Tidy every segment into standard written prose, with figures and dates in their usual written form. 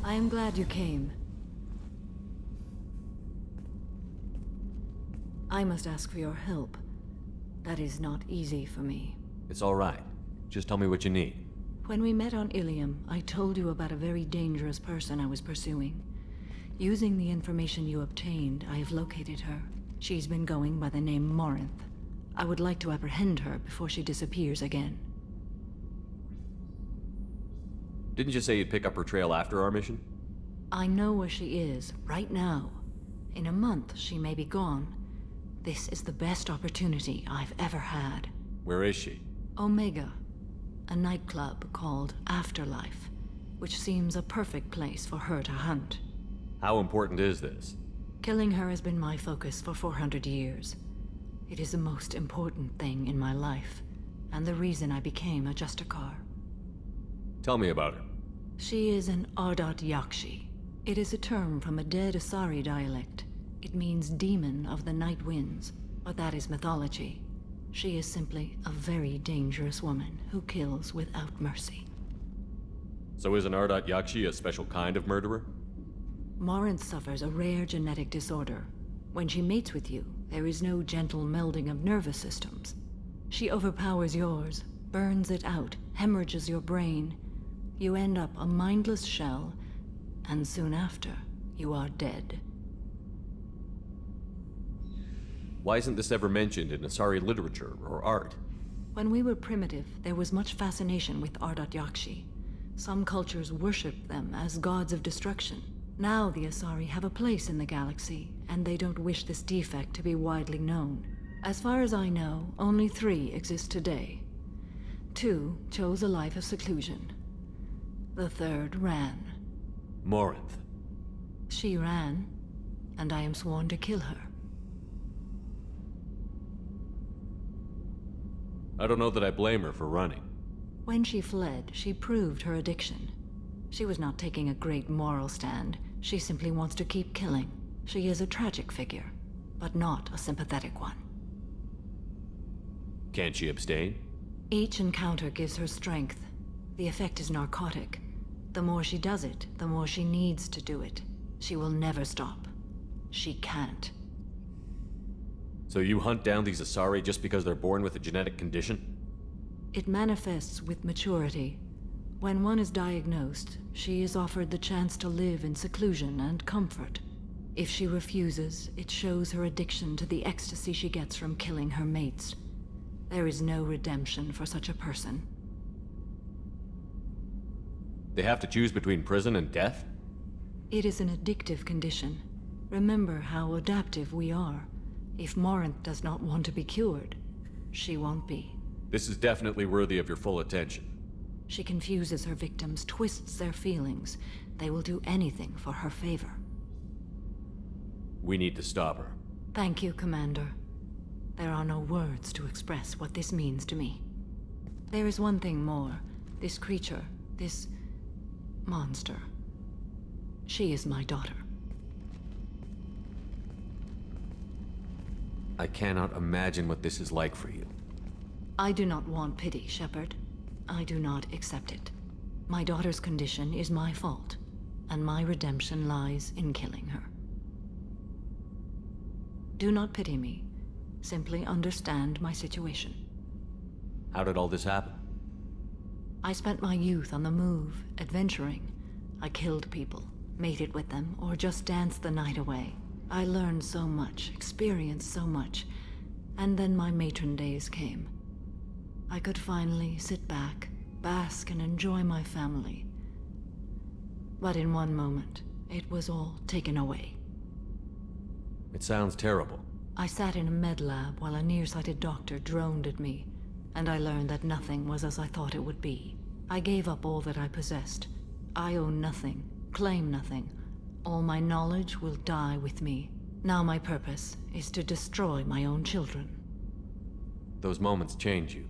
I am glad you came. I must ask for your help. That is not easy for me. It's all right. Just tell me what you need. When we met on Ilium, I told you about a very dangerous person I was pursuing. Using the information you obtained, I have located her. She's been going by the name Morinth. I would like to apprehend her before she disappears again. Didn't you say you'd pick up her trail after our mission? I know where she is, right now. In a month, she may be gone. This is the best opportunity I've ever had. Where is she? Omega, a nightclub called Afterlife, which seems a perfect place for her to hunt. How important is this? Killing her has been my focus for 400 years. It is the most important thing in my life, and the reason I became a Justikar. Tell me about her. She is an Ardat Yakshi. It is a term from a dead Asari dialect. It means demon of the night winds, but that is mythology. She is simply a very dangerous woman who kills without mercy. So is an Ardat Yakshi a special kind of murderer? Morinth suffers a rare genetic disorder. When she mates with you, there is no gentle melding of nervous systems. She overpowers yours, burns it out, hemorrhages your brain. You end up a mindless shell, and soon after, you are dead. Why isn't this ever mentioned in Asari literature or art? When we were primitive, there was much fascination with Ardat Yakshi. Some cultures worshipped them as gods of destruction. Now the Asari have a place in the galaxy, and they don't wish this defect to be widely known. As far as I know, only 3 exist today. 2 chose a life of seclusion. The 3rd ran. Morinth. She ran, and I am sworn to kill her. I don't know that I blame her for running. When she fled, she proved her addiction. She was not taking a great moral stand. She simply wants to keep killing. She is a tragic figure, but not a sympathetic one. Can't she abstain? Each encounter gives her strength. The effect is narcotic. The more she does it, the more she needs to do it. She will never stop. She can't. So you hunt down these Asari just because they're born with a genetic condition? It manifests with maturity. When one is diagnosed, she is offered the chance to live in seclusion and comfort. If she refuses, it shows her addiction to the ecstasy she gets from killing her mates. There is no redemption for such a person. They have to choose between prison and death? It is an addictive condition. Remember how adaptive we are. If Morinth does not want to be cured, she won't be. This is definitely worthy of your full attention. She confuses her victims, twists their feelings. They will do anything for her favor. We need to stop her. Thank you, Commander. There are no words to express what this means to me. There is one thing more. This creature, this monster. She is my daughter. I cannot imagine what this is like for you. I do not want pity, Shepard. I do not accept it. My daughter's condition is my fault, and my redemption lies in killing her. Do not pity me. Simply understand my situation. How did all this happen? I spent my youth on the move, adventuring. I killed people, mated with them, or just danced the night away. I learned so much, experienced so much, and then my matron days came. I could finally sit back, bask and enjoy my family. But in one moment, it was all taken away. It sounds terrible. I sat in a med lab while a nearsighted doctor droned at me, and I learned that nothing was as I thought it would be. I gave up all that I possessed. I own nothing, claim nothing. All my knowledge will die with me. Now my purpose is to destroy my own children. Those moments change you.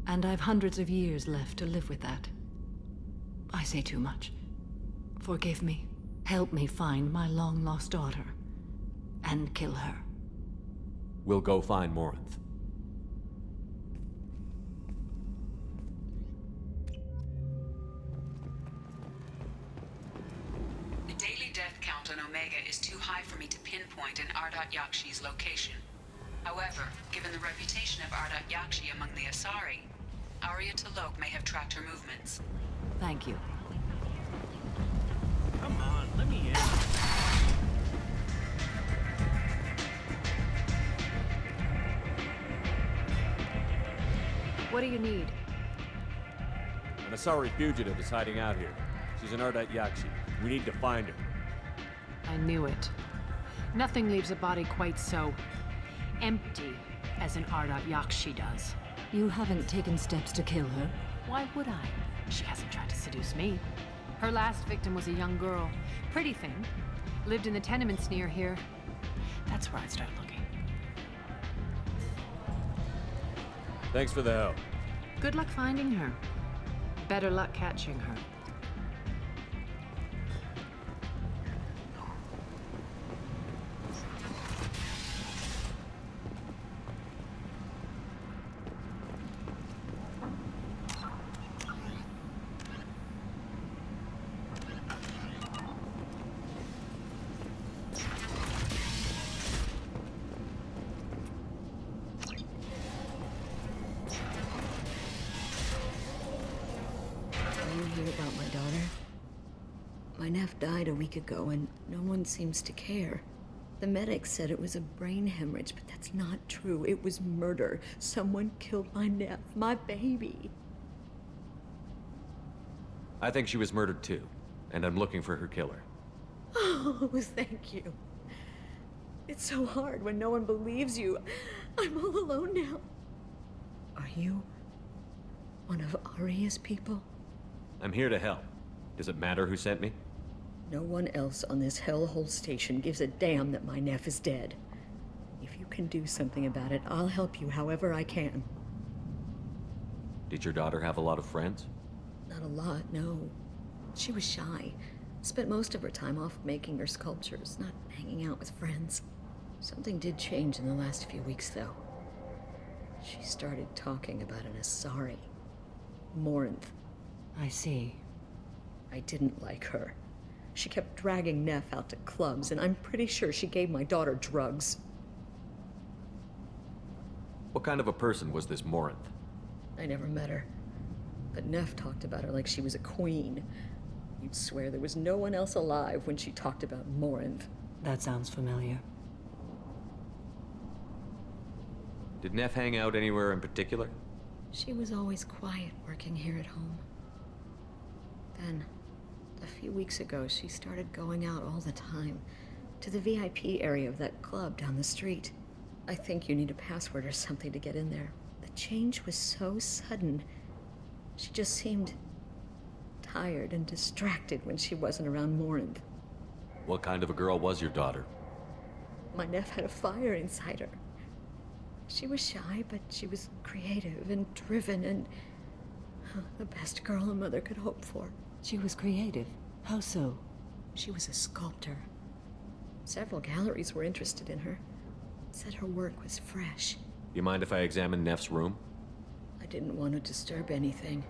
And I've hundreds of years left to live with that. I say too much. Forgive me. Help me find my long-lost daughter. And kill her. We'll go find Morinth. on Omega is too high for me to pinpoint an Ardat Yakshi's location. However, given the reputation of Ardat Yakshi among the Asari, Arya T'Loak may have tracked her movements. Thank you. Come on, let me in. What do you need? An Asari fugitive is hiding out here. She's an Ardat Yakshi. We need to find her. I knew it. Nothing leaves a body quite so empty as an Ardat Yakshi does. You haven't taken steps to kill her? Why would I? She hasn't tried to seduce me. Her last victim was a young girl. Pretty thing. Lived in the tenements near here. That's where I'd start looking. Thanks for the help. Good luck finding her. Better luck catching her. About my daughter. My nephew died a week ago and no one seems to care. The medics said it was a brain hemorrhage, but that's not true. It was murder. Someone killed my nephew, my baby. I think she was murdered too, and I'm looking for her killer. Oh, thank you. It's so hard when no one believes you. I'm all alone now. Are you one of Arya's people? I'm here to help. Does it matter who sent me? No one else on this hellhole station gives a damn that my nephew is dead. If you can do something about it, I'll help you however I can. Did your daughter have a lot of friends? Not a lot, no. She was shy. Spent most of her time off making her sculptures, not hanging out with friends. Something did change in the last few weeks, though. She started talking about an Asari. Morinth. I see. I didn't like her. She kept dragging Neff out to clubs, and I'm pretty sure she gave my daughter drugs. What kind of a person was this Morinth? I never met her. But Neff talked about her like she was a queen. You'd swear there was no one else alive when she talked about Morinth. That sounds familiar. Did Neff hang out anywhere in particular? She was always quiet working here at home. Then, a few weeks ago, she started going out all the time. To the VIP area of that club down the street. I think you need a password or something to get in there. The change was so sudden. She just seemed tired and distracted when she wasn't around Morinth. What kind of a girl was your daughter? My nephew had a fire inside her. She was shy, but she was creative and driven and the best girl a mother could hope for. She was creative. How so? She was a sculptor. Several galleries were interested in her. Said her work was fresh. You mind if I examine Neff's room? I didn't want to disturb anything.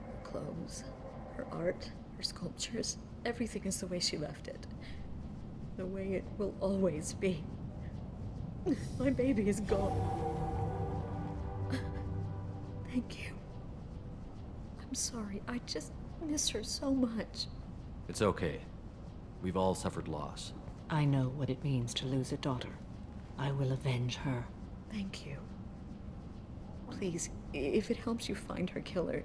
Her clothes, her art, her sculptures, everything is the way she left it. The way it will always be. My baby is gone. Thank you. I'm sorry, I just miss her so much. It's okay. We've all suffered loss. I know what it means to lose a daughter. I will avenge her. Thank you. Please, if it helps you find her killer,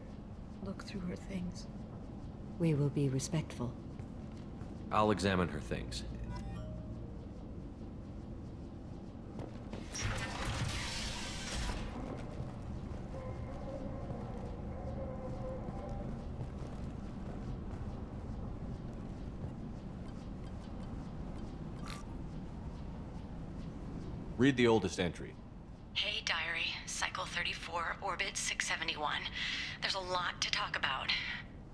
look through her things. We will be respectful. I'll examine her things. Read the oldest entry. Hey, Diary. Cycle 34, Orbit 671. There's a lot to talk about.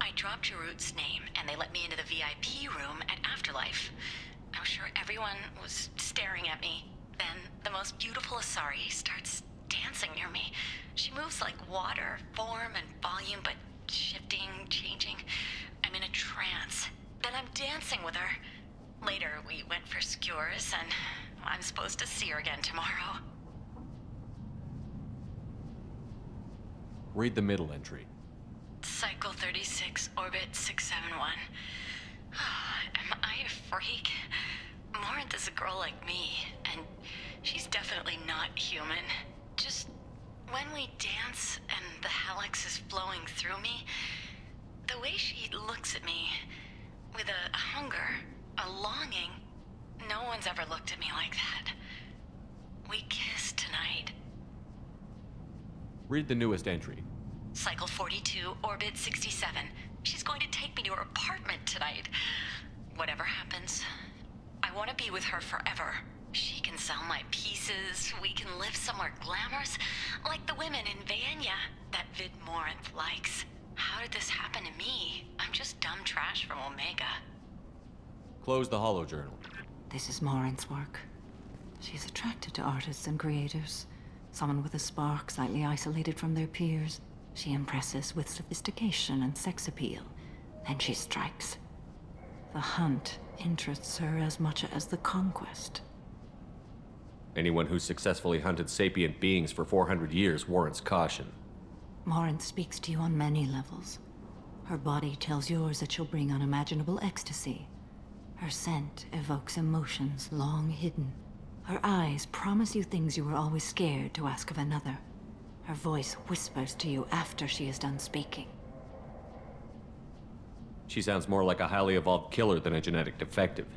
I dropped Jarut's name, and they let me into the VIP room at Afterlife. I was sure everyone was staring at me. Then the most beautiful Asari starts dancing near me. She moves like water, form and volume, but shifting, changing. I'm in a trance. Then I'm dancing with her. Later, we went for skewers, and I'm supposed to see her again tomorrow. Read the middle entry. Cycle 36, orbit 671. Am I a freak? Morinth is a girl like me, and she's definitely not human. Just when we dance and the helix is flowing through me, the way she looks at me, with a hunger, a longing, no one's ever looked at me like that. We kissed tonight. Read the newest entry. Cycle 42, orbit 67. She's going to take me to her apartment tonight. Whatever happens, I want to be with her forever. She can sell my pieces, we can live somewhere glamorous, like the women in Vanya that Vid Morinth likes. How did this happen to me? I'm just dumb trash from Omega. Close the holojournal. This is Morinth's work. She's attracted to artists and creators. Someone with a spark, slightly isolated from their peers. She impresses with sophistication and sex appeal. Then she strikes. The hunt interests her as much as the conquest. Anyone who's successfully hunted sapient beings for 400 years warrants caution. Morinth speaks to you on many levels. Her body tells yours that she'll bring unimaginable ecstasy. Her scent evokes emotions long hidden. Her eyes promise you things you were always scared to ask of another. Her voice whispers to you after she is done speaking. She sounds more like a highly evolved killer than a genetic defective.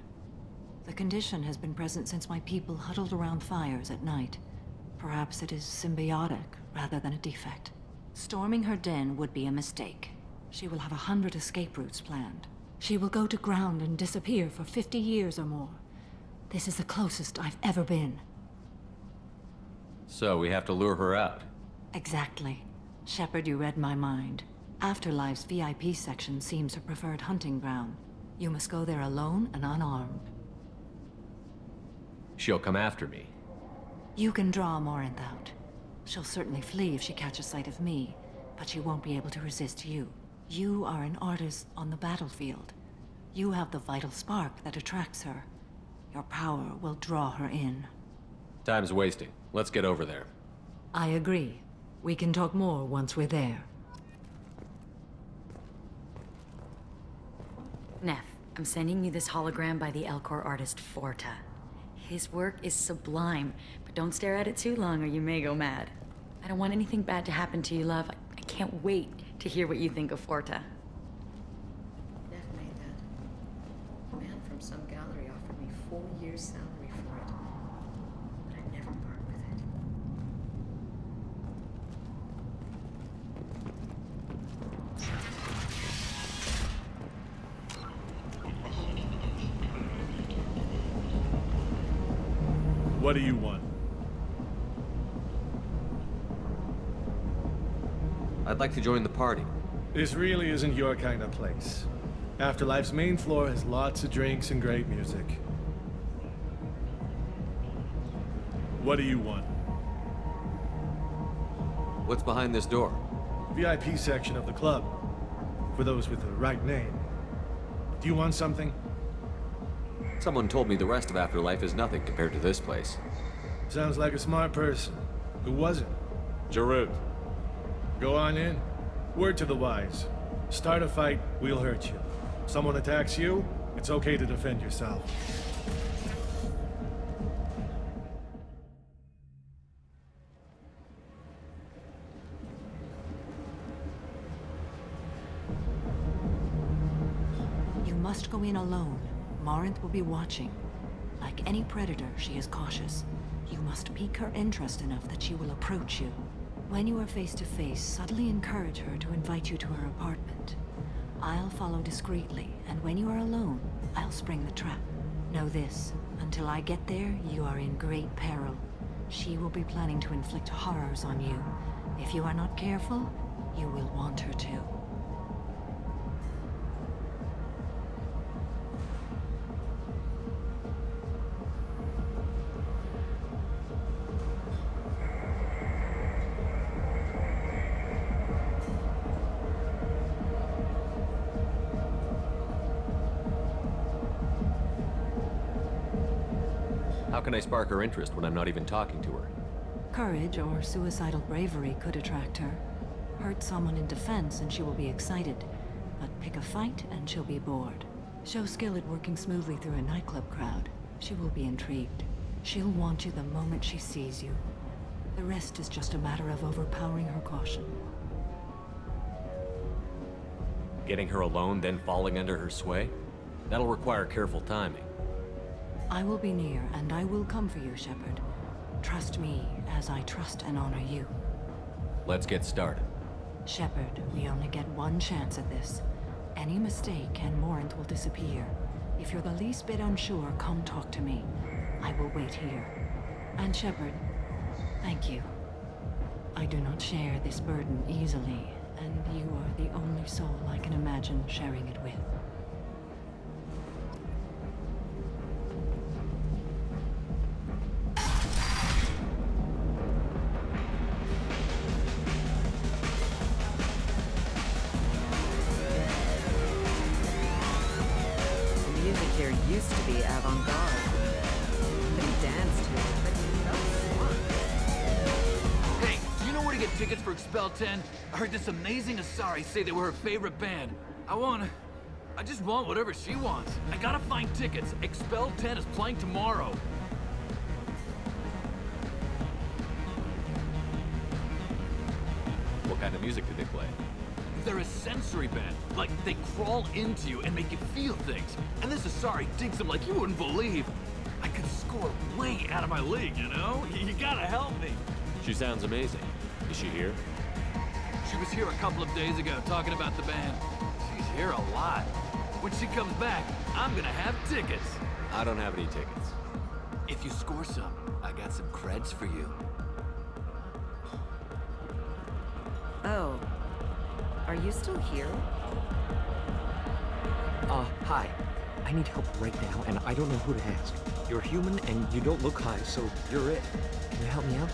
The condition has been present since my people huddled around fires at night. Perhaps it is symbiotic rather than a defect. Storming her den would be a mistake. She will have 100 escape routes planned. She will go to ground and disappear for 50 years or more. This is the closest I've ever been. So we have to lure her out. Exactly. Shepard, you read my mind. Afterlife's VIP section seems her preferred hunting ground. You must go there alone and unarmed. She'll come after me. You can draw Morinth out. She'll certainly flee if she catches sight of me, but she won't be able to resist you. You are an artist on the battlefield. You have the vital spark that attracts her. Your power will draw her in. Time's wasting. Let's get over there. I agree. We can talk more once we're there. Neff, I'm sending you this hologram by the Elcor artist Forta. His work is sublime, but don't stare at it too long or you may go mad. I don't want anything bad to happen to you, love. I can't wait to hear what you think of Forta. Neff made that. A man from some gallery offered me 4 years' salary for it. But I'd never part with it. What do you want? I'd like to join the party. This really isn't your kind of place. Afterlife's main floor has lots of drinks and great music. What do you want? What's behind this door? VIP section of the club. For those with the right name. Do you want something? Someone told me the rest of Afterlife is nothing compared to this place. Sounds like a smart person. Who was it? Jarut. Go on in. Word to the wise. Start a fight, we'll hurt you. Someone attacks you, it's okay to defend yourself. You must go in alone. Morinth will be watching. Like any predator, she is cautious. You must pique her interest enough that she will approach you. When you are face to face, subtly encourage her to invite you to her apartment. I'll follow discreetly, and when you are alone, I'll spring the trap. Know this, until I get there, you are in great peril. She will be planning to inflict horrors on you. If you are not careful, you will want her to. can I spark her interest when I'm not even talking to her? Courage or suicidal bravery could attract her. Hurt someone in defense and she will be excited. But pick a fight and she'll be bored. Show skill at working smoothly through a nightclub crowd. She will be intrigued. She'll want you the moment she sees you. The rest is just a matter of overpowering her caution. Getting her alone, then falling under her sway? That'll require careful timing. I will be near, and I will come for you, Shepard. Trust me, as I trust and honor you. Let's get started. Shepard, we only get one chance at this. Any mistake and Morant will disappear. If you're the least bit unsure, come talk to me. I will wait here. And Shepard, thank you. I do not share this burden easily, and you are the only soul I can imagine sharing it with. The music here used to be avant-garde. They danced to it, but it felt fun. Hey, do you know where to get tickets for Expel 10? I heard this amazing Asari say they were her favorite band. I just want whatever she wants. I gotta find tickets. Expel 10 is playing tomorrow. What kind of music do they play? They're a sensory band. Like, they crawl into you and make you feel things. And this Asari digs them like you wouldn't believe. I could score way out of my league, you know? You gotta help me. She sounds amazing. Is she here? She was here a couple of days ago talking about the band. She's here a lot. When she comes back, I'm gonna have tickets. I don't have any tickets. If you score some, I got some creds for you. Oh. Are you still here? Hi. I need help right now, and I don't know who to ask. You're human, and you don't look high, so you're it. Can you help me out?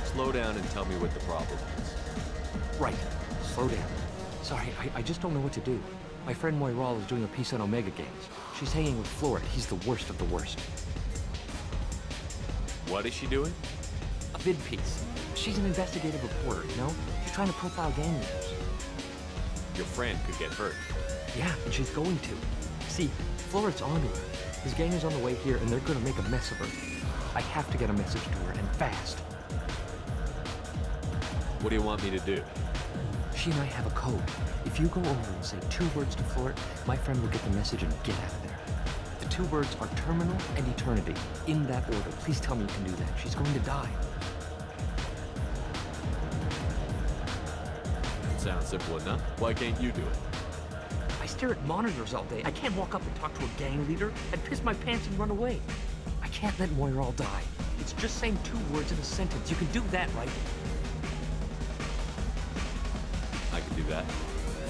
Slow down and tell me what the problem is. Right. Slow down. Sorry, I just don't know what to do. My friend Moiral is doing a piece on Omega Games. She's hanging with Florid. He's the worst of the worst. What is she doing? A vid piece. She's an investigative reporter, you know? She's trying to profile gang leaders. Your friend could get hurt. Yeah, and she's going to. See, Florid's on her. His gang is on the way here, and they're gonna make a mess of her. I have to get a message to her, and fast. What do you want me to do? She and I have a code. If you go over and say 2 words to Florid, my friend will get the message and get out of there. The 2 words are terminal and eternity. In that order. Please tell me you can do that. She's going to die. Sounds simple enough. Why can't you do it? I stare at monitors all day. I can't walk up and talk to a gang leader. I'd piss my pants and run away. I can't let Moiral die. It's just saying 2 words in a sentence. You can do that, right? I can do that.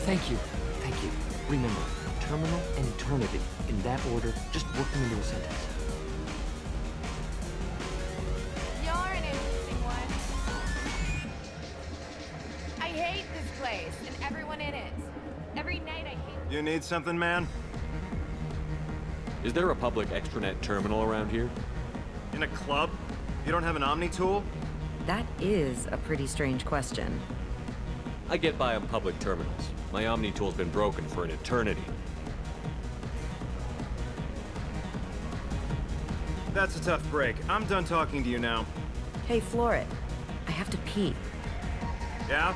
Thank you. Thank you. Remember, terminal and eternity. In that order, just work them into a sentence. You're an interesting one. I hate this place and everyone in it. Every night I hate... You need something, man? Is there a public extranet terminal around here? In a club? You don't have an Omni tool? That is a pretty strange question. I get by on public terminals. My Omni tool's been broken for an eternity. That's a tough break. I'm done talking to you now. Hey, Florid. I have to pee. Yeah?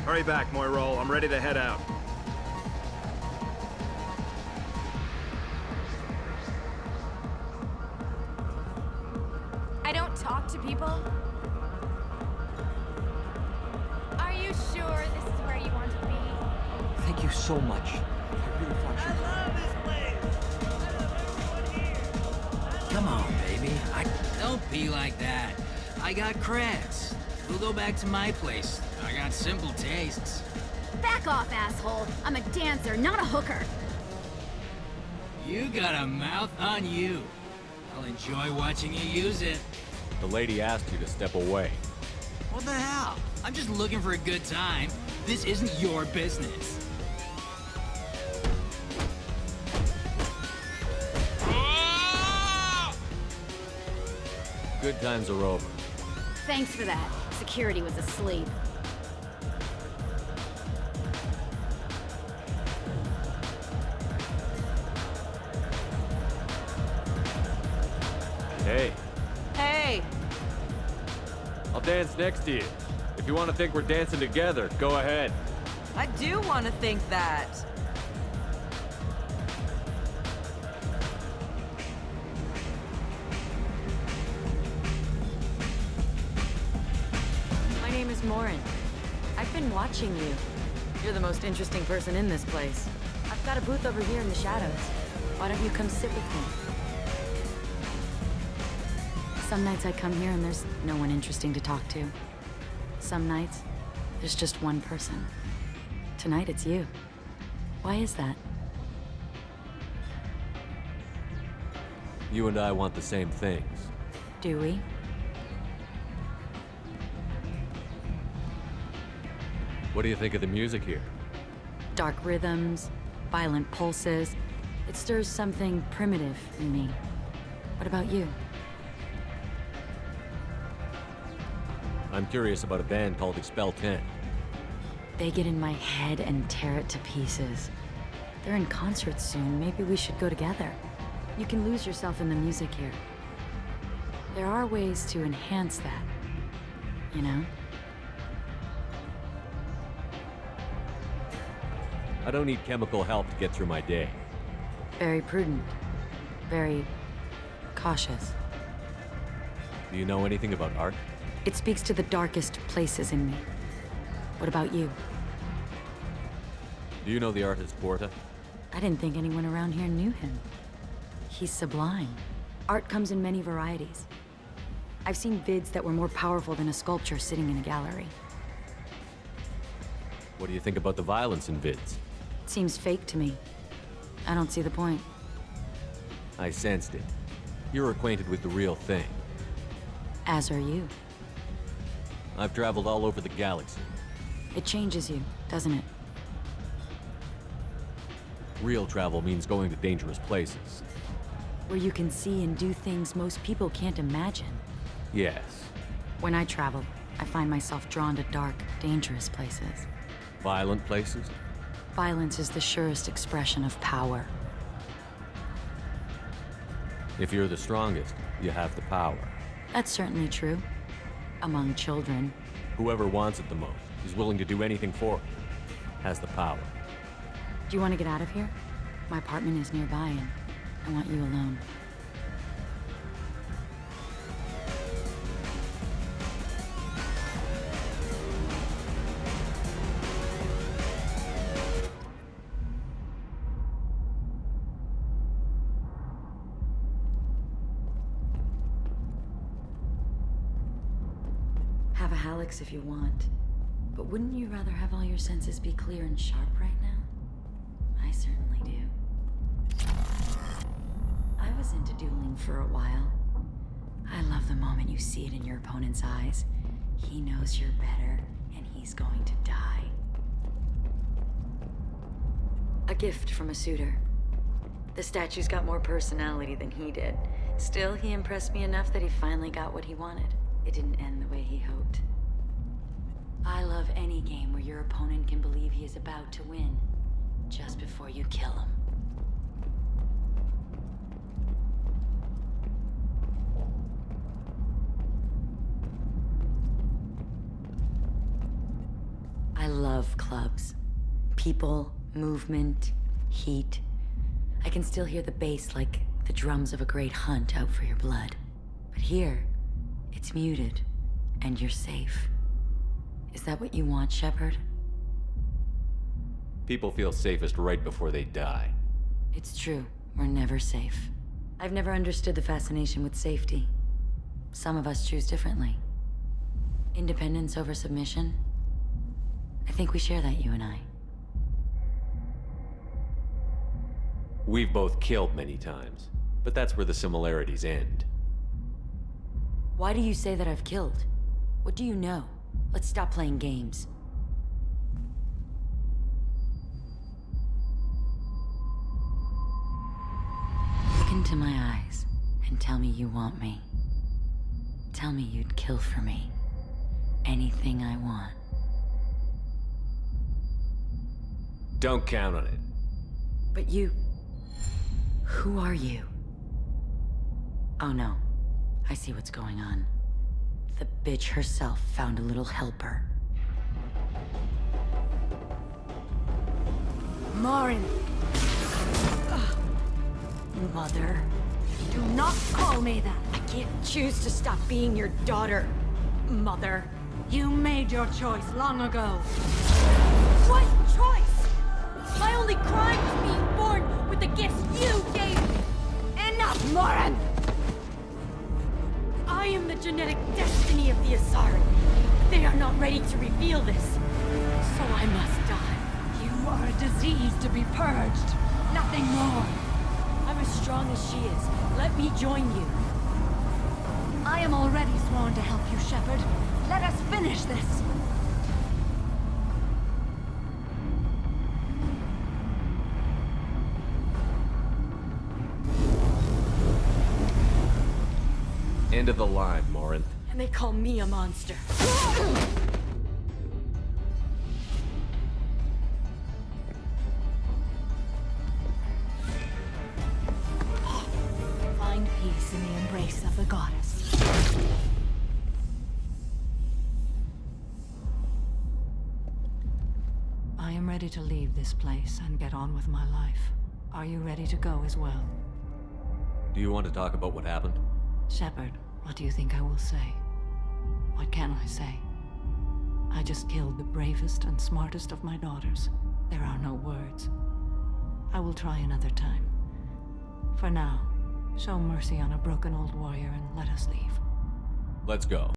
Hurry back, Moiral. I'm ready to head out. I don't talk to people. Are you sure this is where you want to be? Thank you so much. I really thought you... I love this place. I love everyone here. Come on, baby. Don't be like that. I got creds. We'll go back to my place. I got simple tastes. Back off, asshole. I'm a dancer, not a hooker. You got a mouth on you. I'll enjoy watching you use it. The lady asked you to step away. What the hell? I'm just looking for a good time. This isn't your business. Good times are over. Thanks for that. Security was asleep. Hey, Hey! I'll dance next to you. If you want to think we're dancing together, go ahead. I do want to think that. My name is Morin. I've been watching you. You're the most interesting person in this place. I've got a booth over here in the shadows. Why don't you come sit with me? Some nights I come here and there's no one interesting to talk to. Some nights, there's just one person. Tonight it's you. Why is that? You and I want the same things. Do we? What do you think of the music here? Dark rhythms, violent pulses. It stirs something primitive in me. What about you? I'm curious about a band called Expel 10. They get in my head and tear it to pieces. They're in concert soon. Maybe we should go together. You can lose yourself in the music here. There are ways to enhance that, you know? I don't need chemical help to get through my day. Very prudent. Very cautious. Do you know anything about art? It speaks to the darkest places in me. What about you? Do you know the artist Porta? I didn't think anyone around here knew him. He's sublime. Art comes in many varieties. I've seen vids that were more powerful than a sculpture sitting in a gallery. What do you think about the violence in vids? It seems fake to me. I don't see the point. I sensed it. You're acquainted with the real thing. As are you. I've traveled all over the galaxy. It changes you, doesn't it? Real travel means going to dangerous places. Where you can see and do things most people can't imagine. Yes. When I travel, I find myself drawn to dark, dangerous places. Violent places? Violence is the surest expression of power. If you're the strongest, you have the power. That's certainly true. Among children. Whoever wants it the most, is willing to do anything for it, has the power. Do you want to get out of here? My apartment is nearby and I want you alone. Have a Hallex if you want. But wouldn't you rather have all your senses be clear and sharp right now? I certainly do. I was into dueling for a while. I love the moment you see it in your opponent's eyes. He knows you're better, and he's going to die. A gift from a suitor. The statue's got more personality than he did. Still, he impressed me enough that he finally got what he wanted. It didn't end the way he hoped. I love any game where your opponent can believe he is about to win, just before you kill him. I love clubs. People, movement, heat. I can still hear the bass like the drums of a great hunt out for your blood. But here, it's muted, and you're safe. Is that what you want, Shepard? People feel safest right before they die. It's true. We're never safe. I've never understood the fascination with safety. Some of us choose differently. Independence over submission? I think we share that, you and I. We've both killed many times, but that's where the similarities end. Why do you say that I've killed? What do you know? Let's stop playing games. Look into my eyes and tell me you want me. Tell me you'd kill for me. Anything I want. Don't count on it. But you... Who are you? Oh no. I see what's going on. The bitch herself found a little helper. Marin! Mother, do not call me that! I can't choose to stop being your daughter, Mother. You made your choice long ago. What choice? My only crime was being born with the gifts you gave me. Enough, Marin! I am the genetic destiny of the Asari. They are not ready to reveal this, so I must die. You are a disease to be purged. Nothing more. I'm as strong as she is. Let me join you. I am already sworn to help you, Shepard. Let us finish this. End of the line, Morin. And they call me a monster. Find peace in the embrace of the goddess. I am ready to leave this place and get on with my life. Are you ready to go as well? Do you want to talk about what happened? Shepard, what do you think I will say? What can I say? I just killed the bravest and smartest of my daughters. There are no words. I will try another time. For now, show mercy on a broken old warrior and let us leave. Let's go.